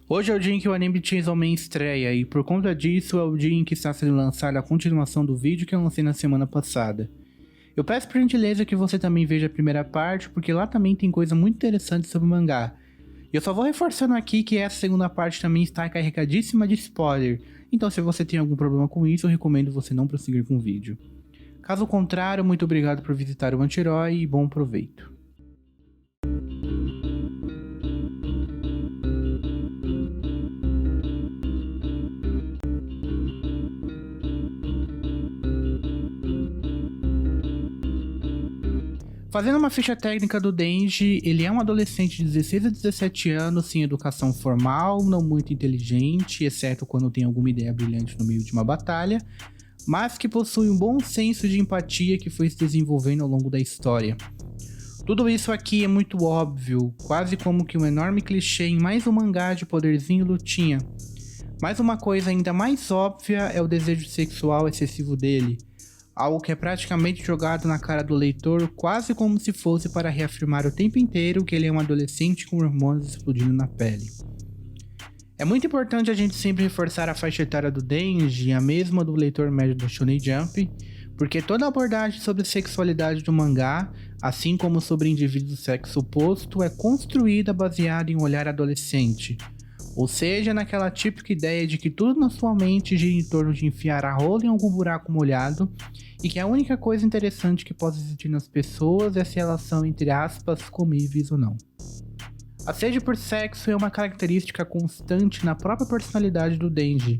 Hoje é o dia em que o anime Chainsaw Man estreia e por conta disso é o dia em que está sendo lançada a continuação do vídeo que eu lancei na semana passada. Eu peço por gentileza que você também veja a primeira parte, porque lá também tem coisa muito interessante sobre o mangá. E eu só vou reforçando aqui que essa segunda parte também está carregadíssima de spoiler, então se você tem algum problema com isso, eu recomendo você não prosseguir com o vídeo. Caso contrário, muito obrigado por visitar o Anti-Herói e bom proveito. Fazendo uma ficha técnica do Denji, ele é um adolescente de 16 a 17 anos, sem educação formal, não muito inteligente, exceto quando tem alguma ideia brilhante no meio de uma batalha, mas que possui um bom senso de empatia que foi se desenvolvendo ao longo da história. Tudo isso aqui é muito óbvio, quase como que um enorme clichê em mais um mangá de poderzinho e lutinha. Mas uma coisa ainda mais óbvia é o desejo sexual excessivo dele, algo que é praticamente jogado na cara do leitor quase como se fosse para reafirmar o tempo inteiro que ele é um adolescente com hormônios explodindo na pele. É muito importante a gente sempre reforçar a faixa etária do Denji, a mesma do leitor médio do Shonen Jump, porque toda a abordagem sobre a sexualidade do mangá, assim como sobre indivíduos do sexo oposto, é construída baseada em um olhar adolescente. Ou seja, naquela típica ideia de que tudo na sua mente gira em torno de enfiar a rola em algum buraco molhado e que a única coisa interessante que pode existir nas pessoas é se elas são, entre aspas, comíveis ou não. A sede por sexo é uma característica constante na própria personalidade do Denji,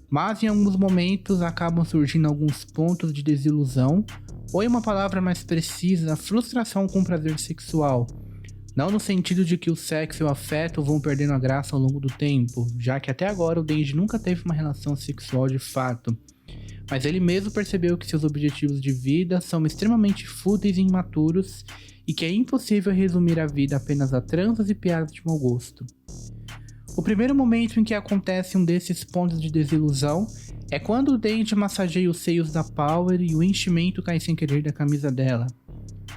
mas em alguns momentos acabam surgindo alguns pontos de desilusão, ou em uma palavra mais precisa, frustração com o prazer sexual. Não no sentido de que o sexo e o afeto vão perdendo a graça ao longo do tempo, já que até agora o Denji nunca teve uma relação sexual de fato, mas ele mesmo percebeu que seus objetivos de vida são extremamente fúteis e imaturos e que é impossível resumir a vida apenas a transas e piadas de mau gosto. O primeiro momento em que acontece um desses pontos de desilusão é quando o Denji massageia os seios da Power e o enchimento cai sem querer da camisa dela,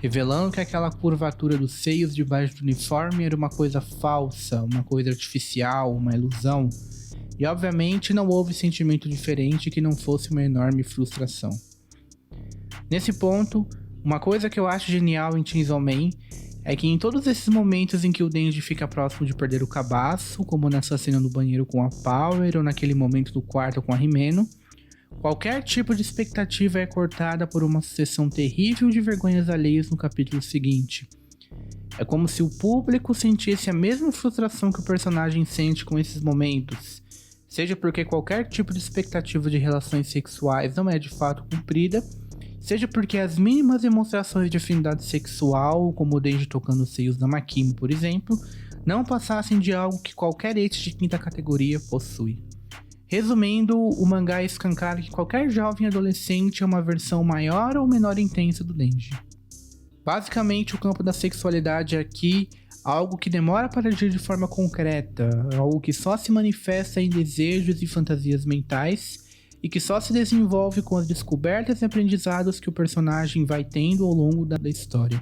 revelando que aquela curvatura dos seios debaixo do uniforme era uma coisa falsa, uma coisa artificial, uma ilusão, e obviamente não houve sentimento diferente que não fosse uma enorme frustração. Nesse ponto, uma coisa que eu acho genial em Chainsaw Man é que em todos esses momentos em que o Denji fica próximo de perder o cabaço, como nessa cena do banheiro com a Power ou naquele momento do quarto com a Himeno, qualquer tipo de expectativa é cortada por uma sucessão terrível de vergonhas alheias no capítulo seguinte. É como se o público sentisse a mesma frustração que o personagem sente com esses momentos, seja porque qualquer tipo de expectativa de relações sexuais não é de fato cumprida, seja porque as mínimas demonstrações de afinidade sexual, como o Denji tocando os seios da Makimi, por exemplo, não passassem de algo que qualquer ente de quinta categoria possui. Resumindo, o mangá escancara que qualquer jovem adolescente é uma versão maior ou menor intensa do Denji. Basicamente, o campo da sexualidade é aqui algo que demora para agir de forma concreta, algo que só se manifesta em desejos e fantasias mentais e que só se desenvolve com as descobertas e aprendizados que o personagem vai tendo ao longo da história.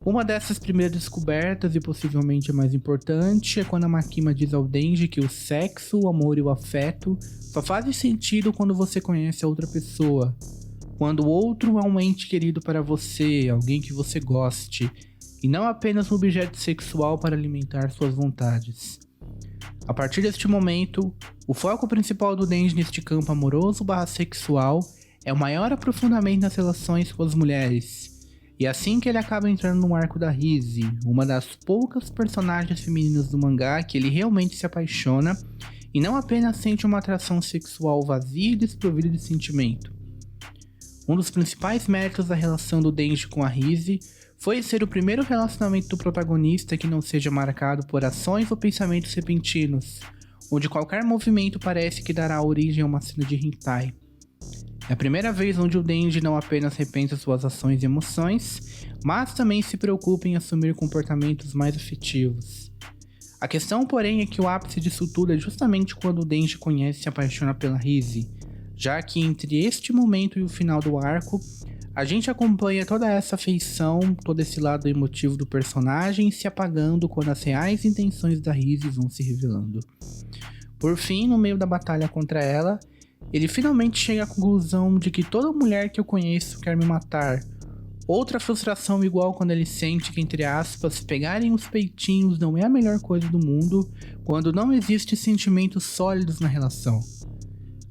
Uma dessas primeiras descobertas, e possivelmente a mais importante, é quando a Makima diz ao Denji que o sexo, o amor e o afeto só fazem sentido quando você conhece a outra pessoa, quando o outro é um ente querido para você, alguém que você goste, e não apenas um objeto sexual para alimentar suas vontades. A partir deste momento, o foco principal do Denji neste campo amoroso/sexual é o maior aprofundamento nas relações com as mulheres. E é assim que ele acaba entrando no arco da Rise, uma das poucas personagens femininas do mangá que ele realmente se apaixona e não apenas sente uma atração sexual vazia e desprovida de sentimento. Um dos principais méritos da relação do Denji com a Rise foi ser o primeiro relacionamento do protagonista que não seja marcado por ações ou pensamentos repentinos, onde qualquer movimento parece que dará origem a uma cena de hentai. É a primeira vez onde o Denji não apenas repensa suas ações e emoções, mas também se preocupa em assumir comportamentos mais afetivos. A questão, porém, é que o ápice disso tudo é justamente quando o Denji conhece e se apaixona pela Rise, já que entre este momento e o final do arco, A gente acompanha toda essa afeição, todo esse lado emotivo do personagem se apagando quando as reais intenções da Rizzy vão se revelando. Por fim, no meio da batalha contra ela, ele finalmente chega à conclusão de que toda mulher que eu conheço quer me matar. Outra frustração igual quando ele sente que, entre aspas, pegarem os peitinhos não é a melhor coisa do mundo quando não existe sentimentos sólidos na relação.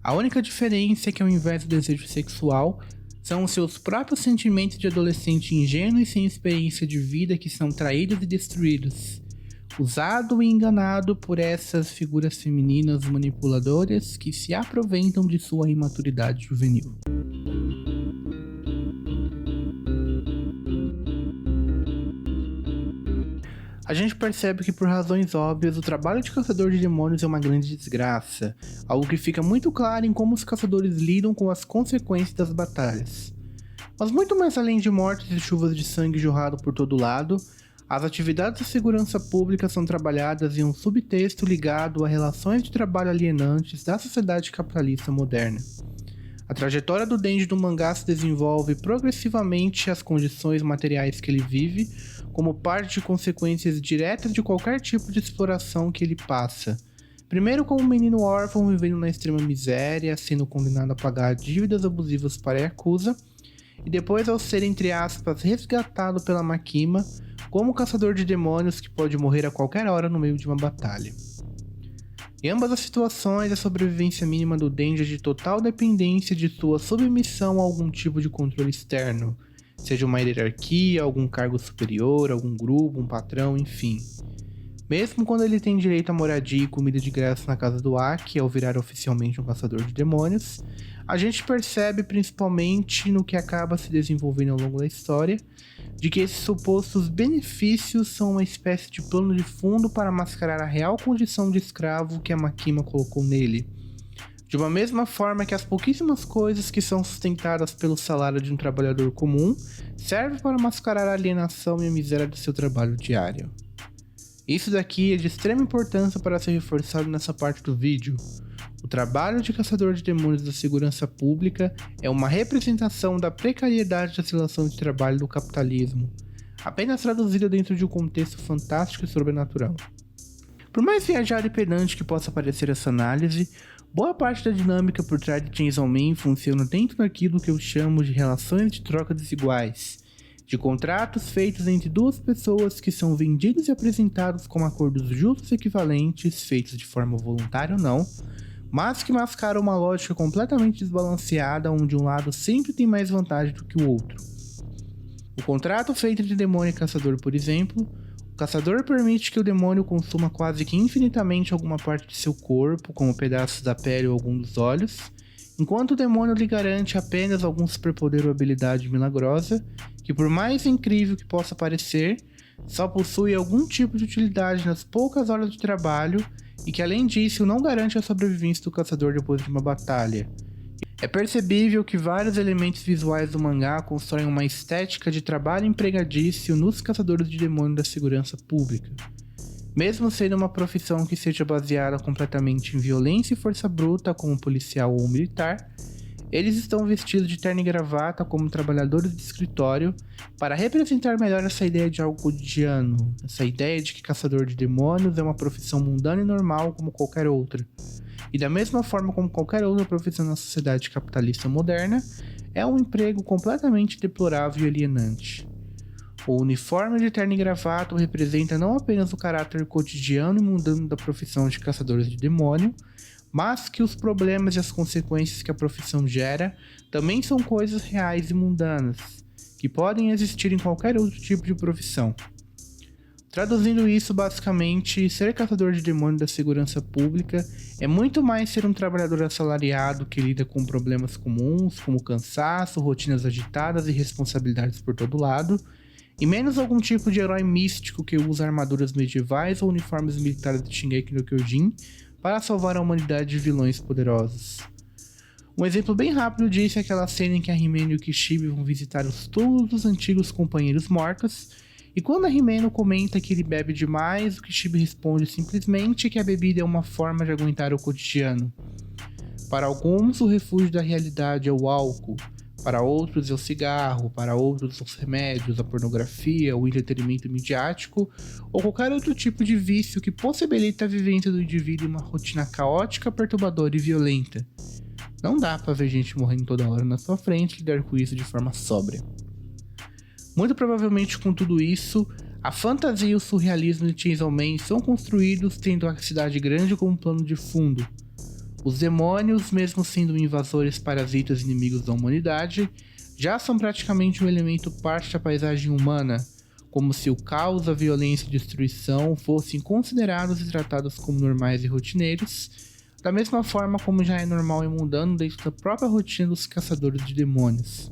A única diferença é que ao invés do desejo sexual, são os seus próprios sentimentos de adolescente ingênuo e sem experiência de vida que são traídos e destruídos, usado e enganado por essas figuras femininas manipuladoras que se aproveitam de sua imaturidade juvenil. A gente percebe que, por razões óbvias, o trabalho de caçador de demônios é uma grande desgraça, algo que fica muito claro em como os caçadores lidam com as consequências das batalhas. Mas muito mais além de mortes e chuvas de sangue jorrado por todo lado, as atividades de segurança pública são trabalhadas em um subtexto ligado a relações de trabalho alienantes da sociedade capitalista moderna. A trajetória do Denji do mangá se desenvolve progressivamente as condições materiais que ele vive, como parte de consequências diretas de qualquer tipo de exploração que ele passa. Primeiro como um menino órfão vivendo na extrema miséria, sendo condenado a pagar dívidas abusivas para a Yakuza, e depois ao ser, entre aspas, resgatado pela Makima, como caçador de demônios que pode morrer a qualquer hora no meio de uma batalha. Em ambas as situações, a sobrevivência mínima do Denji é de total dependência de sua submissão a algum tipo de controle externo, seja uma hierarquia, algum cargo superior, algum grupo, um patrão, enfim. Mesmo quando ele tem direito a moradia e comida de graça na casa do Aki ao virar oficialmente um caçador de demônios, a gente percebe, principalmente no que acaba se desenvolvendo ao longo da história, de que esses supostos benefícios são uma espécie de plano de fundo para mascarar a real condição de escravo que a Makima colocou nele. De uma mesma forma que as pouquíssimas coisas que são sustentadas pelo salário de um trabalhador comum servem para mascarar a alienação e a miséria do seu trabalho diário. Isso daqui é de extrema importância para ser reforçado nessa parte do vídeo. O trabalho de caçador de demônios da segurança pública é uma representação da precariedade das relações de trabalho do capitalismo, apenas traduzida dentro de um contexto fantástico e sobrenatural. Por mais viajado e pedante que possa parecer essa análise, boa parte da dinâmica por trás de Chainsaw Man funciona dentro daquilo que eu chamo de relações de troca desiguais, de contratos feitos entre duas pessoas que são vendidos e apresentados como acordos justos e equivalentes, feitos de forma voluntária ou não, mas que mascaram uma lógica completamente desbalanceada onde um lado sempre tem mais vantagem do que o outro. O contrato feito entre demônio e caçador, por exemplo, o caçador permite que o demônio consuma quase que infinitamente alguma parte de seu corpo, como pedaços da pele ou algum dos olhos, enquanto o demônio lhe garante apenas algum superpoder ou habilidade milagrosa, que por mais incrível que possa parecer, só possui algum tipo de utilidade nas poucas horas de trabalho e que além disso não garante a sobrevivência do caçador depois de uma batalha. É percebível que vários elementos visuais do mangá constroem uma estética de trabalho empregadício nos caçadores de demônios da segurança pública. Mesmo sendo uma profissão que seja baseada completamente em violência e força bruta como policial ou militar, eles estão vestidos de terno e gravata como trabalhadores de escritório para representar melhor essa ideia de algo cotidiano, essa ideia de que caçador de demônios é uma profissão mundana e normal como qualquer outra. E da mesma forma como qualquer outra profissão na sociedade capitalista moderna, é um emprego completamente deplorável e alienante. O uniforme de terno e gravata representa não apenas o caráter cotidiano e mundano da profissão de caçadores de demônio, mas que os problemas e as consequências que a profissão gera também são coisas reais e mundanas, que podem existir em qualquer outro tipo de profissão. Traduzindo isso, basicamente, ser caçador de demônio da segurança pública é muito mais ser um trabalhador assalariado que lida com problemas comuns, como cansaço, rotinas agitadas e responsabilidades por todo lado, e menos algum tipo de herói místico que usa armaduras medievais ou uniformes militares de Shingeki no Kyojin para salvar a humanidade de vilões poderosos. Um exemplo bem rápido disso é aquela cena em que a Himeno e o Kishibe vão visitar os túmulos dos antigos companheiros mortos, e quando a Himeno comenta que ele bebe demais, o Kishibe responde simplesmente que a bebida é uma forma de aguentar o cotidiano. Para alguns, o refúgio da realidade é o álcool. Para outros é o cigarro, para outros os remédios, a pornografia, o entretenimento midiático ou qualquer outro tipo de vício que possibilita a vivência do indivíduo em uma rotina caótica, perturbadora e violenta. Não dá pra ver gente morrendo toda hora na sua frente e lidar com isso de forma sóbria. Muito provavelmente com tudo isso, a fantasia e o surrealismo de Chainsaw Man são construídos tendo a cidade grande como plano de fundo. Os demônios, mesmo sendo invasores parasitas inimigos da humanidade, já são praticamente um elemento parte da paisagem humana, como se o caos, a violência e a destruição fossem considerados e tratados como normais e rotineiros, da mesma forma como já é normal e mundano dentro da própria rotina dos caçadores de demônios.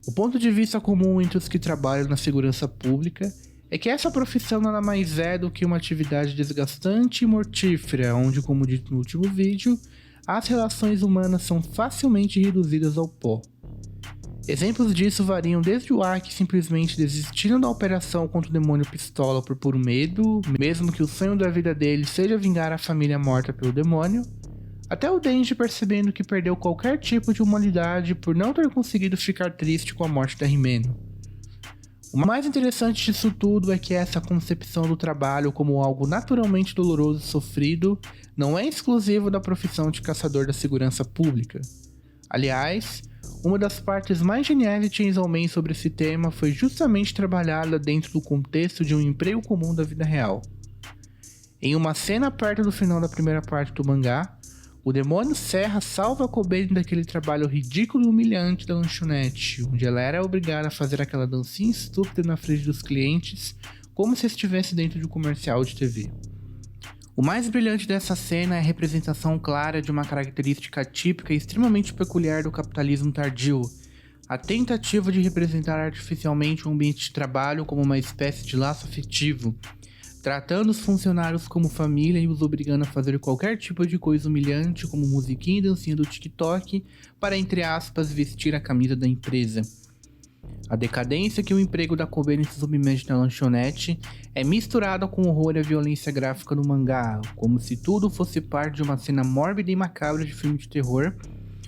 O ponto de vista comum entre os que trabalham na segurança pública é que essa profissão nada mais é do que uma atividade desgastante e mortífera, onde, como dito no último vídeo, as relações humanas são facilmente reduzidas ao pó. Exemplos disso variam desde o Ark simplesmente desistindo da operação contra o demônio pistola por puro medo, mesmo que o sonho da vida dele seja vingar a família morta pelo demônio, até o Denji percebendo que perdeu qualquer tipo de humanidade por não ter conseguido ficar triste com a morte da Himeno. O mais interessante disso tudo é que essa concepção do trabalho como algo naturalmente doloroso e sofrido não é exclusivo da profissão de caçador da segurança pública. Aliás, uma das partes mais geniais de Chainsaw Man sobre esse tema foi justamente trabalhada dentro do contexto de um emprego comum da vida real. Em uma cena perto do final da primeira parte do mangá, o demônio Serra salva a Kobeni daquele trabalho ridículo e humilhante da lanchonete, onde ela era obrigada a fazer aquela dancinha estúpida na frente dos clientes, como se estivesse dentro de um comercial de TV. O mais brilhante dessa cena é a representação clara de uma característica típica e extremamente peculiar do capitalismo tardio, a tentativa de representar artificialmente um ambiente de trabalho como uma espécie de laço afetivo, tratando os funcionários como família e os obrigando a fazer qualquer tipo de coisa humilhante como musiquinha e dancinha do TikTok para, entre aspas, vestir a camisa da empresa. A decadência que o emprego da Kobeni se submete na lanchonete é misturada com o horror e a violência gráfica do mangá, como se tudo fosse parte de uma cena mórbida e macabra de filme de terror,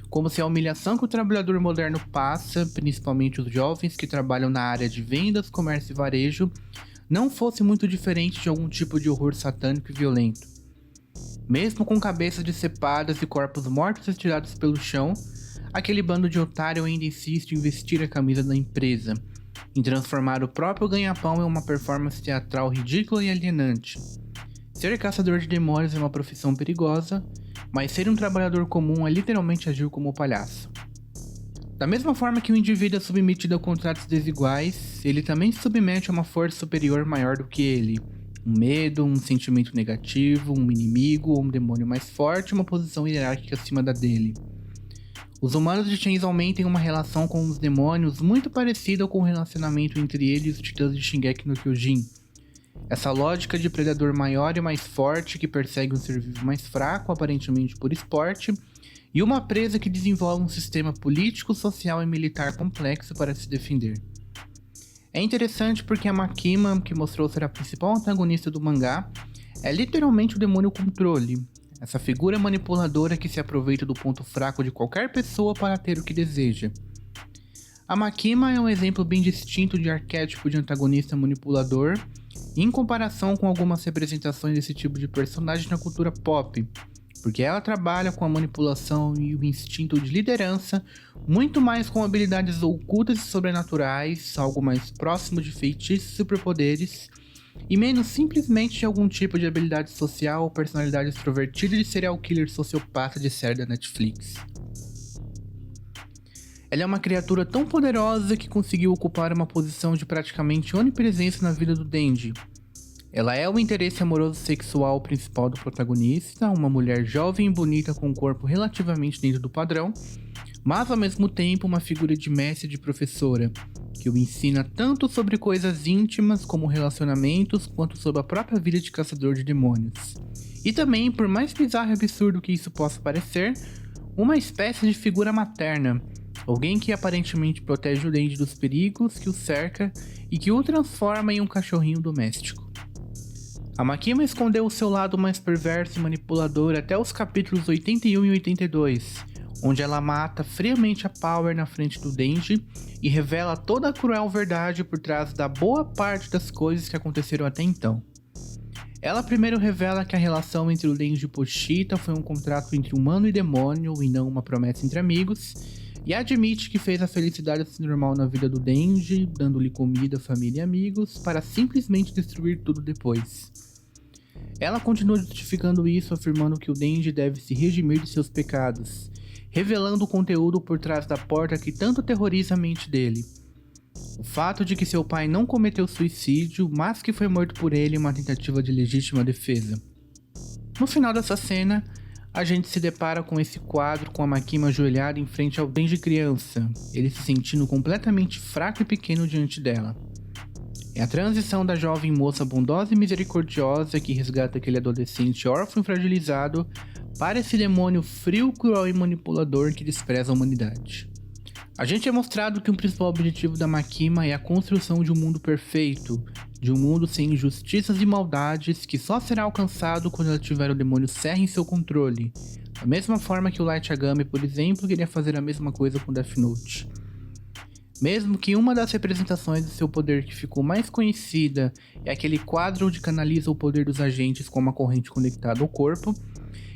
como se a humilhação que o trabalhador moderno passa, principalmente os jovens que trabalham na área de vendas, comércio e varejo, não fosse muito diferente de algum tipo de horror satânico e violento. Mesmo com cabeças decepadas e corpos mortos estirados pelo chão, aquele bando de otário ainda insiste em vestir a camisa da empresa, em transformar o próprio ganha-pão em uma performance teatral ridícula e alienante. Ser caçador de demônios é uma profissão perigosa, mas ser um trabalhador comum é literalmente agir como palhaço. Da mesma forma que o indivíduo é submetido a contratos desiguais, ele também se submete a uma força superior maior do que ele. Um medo, um sentimento negativo, um inimigo ou um demônio mais forte, uma posição hierárquica acima da dele. Os humanos de Chainsaw Man têm uma relação com os demônios muito parecida com o relacionamento entre eles e os titãs de Shingeki no Kyojin. Essa lógica de predador maior e mais forte que persegue um ser vivo mais fraco, aparentemente por esporte, e uma presa que desenvolve um sistema político, social e militar complexo para se defender. É interessante porque a Makima, que mostrou ser a principal antagonista do mangá, é literalmente o demônio controle, essa figura manipuladora que se aproveita do ponto fraco de qualquer pessoa para ter o que deseja. A Makima é um exemplo bem distinto de arquétipo de antagonista manipulador, em comparação com algumas representações desse tipo de personagem na cultura pop, porque ela trabalha com a manipulação e o instinto de liderança, muito mais com habilidades ocultas e sobrenaturais, algo mais próximo de feitiços e superpoderes, e menos simplesmente de algum tipo de habilidade social ou personalidade extrovertida de serial killer sociopata de série da Netflix. Ela é uma criatura tão poderosa que conseguiu ocupar uma posição de praticamente onipresença na vida do Denji. Ela é o interesse amoroso sexual principal do protagonista, uma mulher jovem e bonita com um corpo relativamente dentro do padrão, mas ao mesmo tempo uma figura de mestre e de professora, que o ensina tanto sobre coisas íntimas como relacionamentos, quanto sobre a própria vida de caçador de demônios. E também, por mais bizarro e absurdo que isso possa parecer, uma espécie de figura materna, alguém que aparentemente protege o Denji dos perigos que o cerca e que o transforma em um cachorrinho doméstico. A Makima escondeu o seu lado mais perverso e manipulador até os capítulos 81 e 82, onde ela mata friamente a Power na frente do Denji e revela toda a cruel verdade por trás da boa parte das coisas que aconteceram até então. Ela primeiro revela que a relação entre o Denji e Pochita foi um contrato entre humano e demônio e não uma promessa entre amigos, e admite que fez a felicidade se normal na vida do Denji, dando-lhe comida, família e amigos, para simplesmente destruir tudo depois. Ela continua justificando isso, afirmando que o Denji deve se redimir de seus pecados, revelando o conteúdo por trás da porta que tanto aterroriza a mente dele. O fato de que seu pai não cometeu suicídio, mas que foi morto por ele em uma tentativa de legítima defesa. No final dessa cena, a gente se depara com esse quadro com a Makima ajoelhada em frente ao Denji criança, ele se sentindo completamente fraco e pequeno diante dela. É a transição da jovem moça bondosa e misericordiosa que resgata aquele adolescente órfão e fragilizado para esse demônio frio, cruel e manipulador que despreza a humanidade. A gente é mostrado que o principal objetivo da Makima é a construção de um mundo perfeito, de um mundo sem injustiças e maldades que só será alcançado quando ela tiver o demônio Serra em seu controle, da mesma forma que o Light Yagami, por exemplo, queria fazer a mesma coisa com Death Note. Mesmo que uma das representações do seu poder que ficou mais conhecida é aquele quadro onde canaliza o poder dos agentes com uma corrente conectada ao corpo,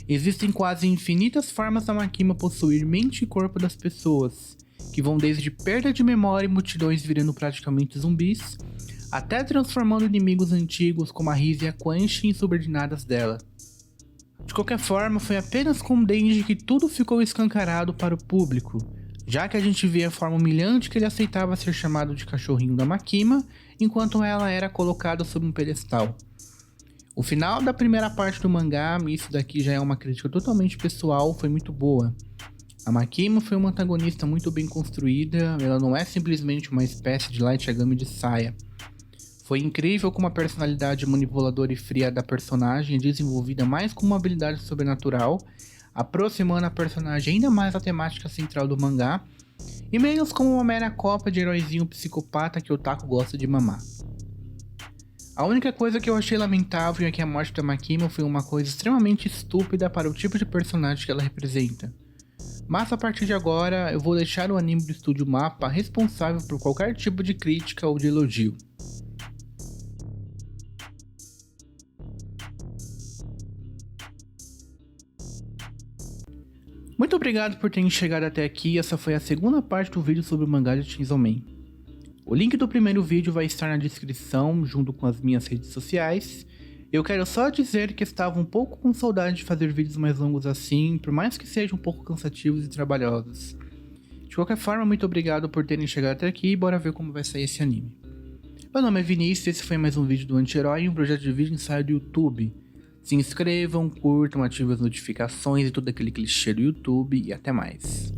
existem quase infinitas formas da Makima possuir mente e corpo das pessoas, que vão desde perda de memória e multidões virando praticamente zumbis, até transformando inimigos antigos como a Rize e a Quan Chi em subordinadas dela. De qualquer forma, foi apenas com Denji que tudo ficou escancarado para o público, já que a gente vê a forma humilhante que ele aceitava ser chamado de cachorrinho da Makima, enquanto ela era colocada sob um pedestal. O final da primeira parte do mangá, isso daqui já é uma crítica totalmente pessoal, foi muito boa. A Makima foi uma antagonista muito bem construída, ela não é simplesmente uma espécie de Light Yagami de saia. Foi incrível como a personalidade manipuladora e fria da personagem é desenvolvida mais como uma habilidade sobrenatural, aproximando a personagem ainda mais da temática central do mangá, e menos como uma mera cópia de heróizinho psicopata que o otaku gosta de mamar. A única coisa que eu achei lamentável é que a morte da Makima foi uma coisa extremamente estúpida para o tipo de personagem que ela representa. Mas a partir de agora, eu vou deixar o anime do estúdio MAPPA responsável por qualquer tipo de crítica ou de elogio. Muito obrigado por terem chegado até aqui, essa foi a segunda parte do vídeo sobre o mangá de Chainsaw Man. O link do primeiro vídeo vai estar na descrição, junto com as minhas redes sociais. Eu quero só dizer que estava um pouco com saudade de fazer vídeos mais longos assim, por mais que sejam um pouco cansativos e trabalhosos. De qualquer forma, muito obrigado por terem chegado até aqui e bora ver como vai sair esse anime. Meu nome é Vinícius e esse foi mais um vídeo do Anti-Herói, um projeto de vídeo ensaio do YouTube. Se inscrevam, curtam, ativem as notificações e todo aquele clichê do YouTube e até mais.